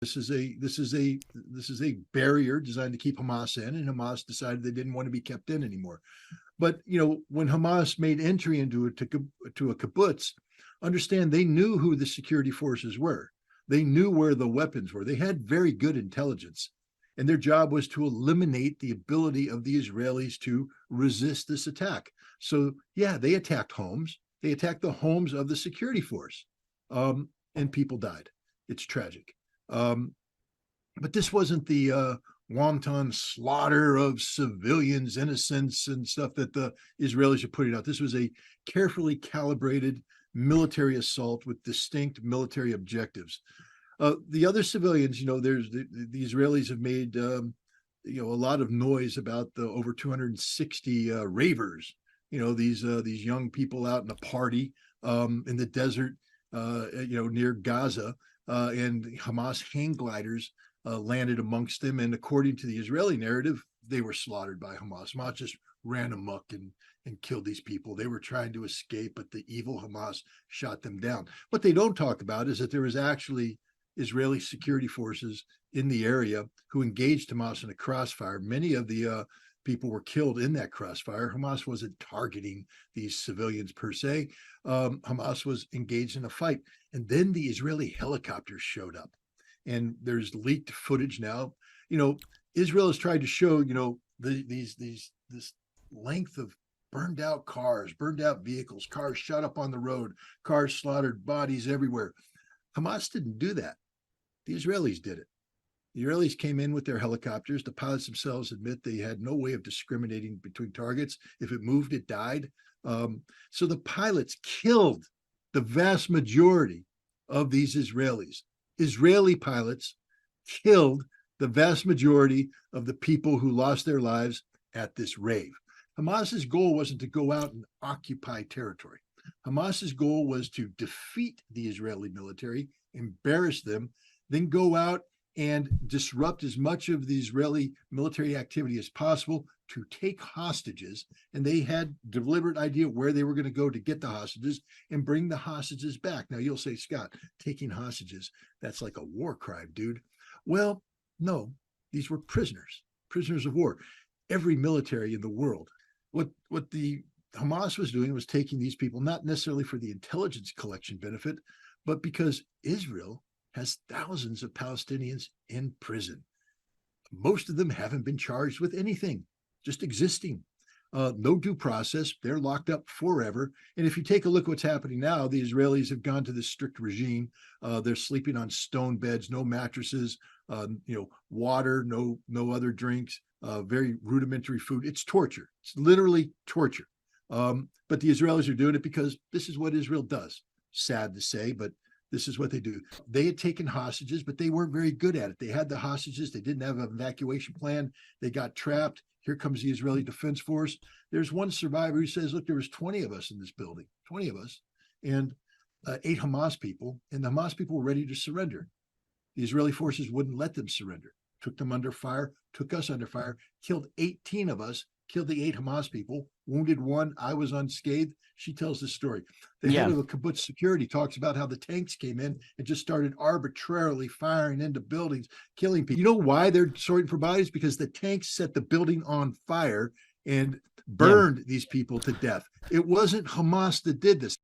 This is a barrier designed to keep Hamas in, and Hamas decided they didn't want to be kept in anymore. But when Hamas made entry into a kibbutz, understand they knew who the security forces were. They knew where the weapons were. They had very good intelligence, and their job was to eliminate the ability of the Israelis to resist this attack. So yeah, they attacked homes. They attacked the homes of the security force, and people died. It's tragic. But this wasn't the wanton slaughter of civilians, innocents, and stuff that the Israelis are putting out. This was a carefully calibrated military assault with distinct military objectives. The other civilians, there's the Israelis have made a lot of noise about the over 260 ravers. These young people out in a party in the desert, near Gaza, and Hamas hang gliders landed amongst them. And according to the Israeli narrative, they were slaughtered by Hamas. Hamas just ran amok and killed these people. They were trying to escape, but the evil Hamas shot them down. What they don't talk about is that there was actually Israeli security forces in the area who engaged Hamas in a crossfire. Many of the people were killed in that crossfire. Hamas wasn't targeting these civilians per se. Hamas was engaged in a fight. And then the Israeli helicopters showed up. And there's leaked footage now. Israel has tried to show, this length of burned out cars, burned out vehicles, cars shot up on the road, cars slaughtered, bodies everywhere. Hamas didn't do that. The Israelis did it. The Israelis came in with their helicopters. The pilots themselves admit they had no way of discriminating between targets. If it moved, it died. So the pilots killed the vast majority of these Israelis. Israeli pilots killed the vast majority of the people who lost their lives at this rave. Hamas's goal wasn't to go out and occupy territory. Hamas's goal was to defeat the Israeli military, embarrass them, then go out and disrupt as much of the Israeli military activity as possible to take hostages. And they had deliberate idea where they were going to go to get the hostages and bring the hostages back. Now you'll say, Scott, taking hostages, that's like a war crime, dude. Well, no, these were prisoners of war. Every military in the world. What the Hamas was doing was taking these people, not necessarily for the intelligence collection benefit, but because Israel has thousands of Palestinians in prison. Most of them haven't been charged with anything, just existing. No due process. They're locked up forever. And if you take a look at what's happening now, the Israelis have gone to this strict regime. They're sleeping on stone beds, no mattresses, water, no other drinks, very rudimentary food. It's torture. It's literally torture. But the Israelis are doing it because this is what Israel does. Sad to say, but this is what they do. They had taken hostages, but they weren't very good at it. They had the hostages. They didn't have an evacuation plan. They got trapped. Here comes the Israeli Defense Force. There's one survivor who says, look, there was 20 of us in this building, 20 of us, and 8 Hamas people. And the Hamas people were ready to surrender. The Israeli forces wouldn't let them surrender. Took them under fire, took us under fire, killed 18 of us, killed the 8 Hamas people, wounded 1. I was unscathed. She tells this story. The head of the kibbutz security talks about how the tanks came in and just started arbitrarily firing into buildings, killing people. You know why they're sorting for bodies? Because the tanks set the building on fire and burned these people to death. It wasn't Hamas that did this.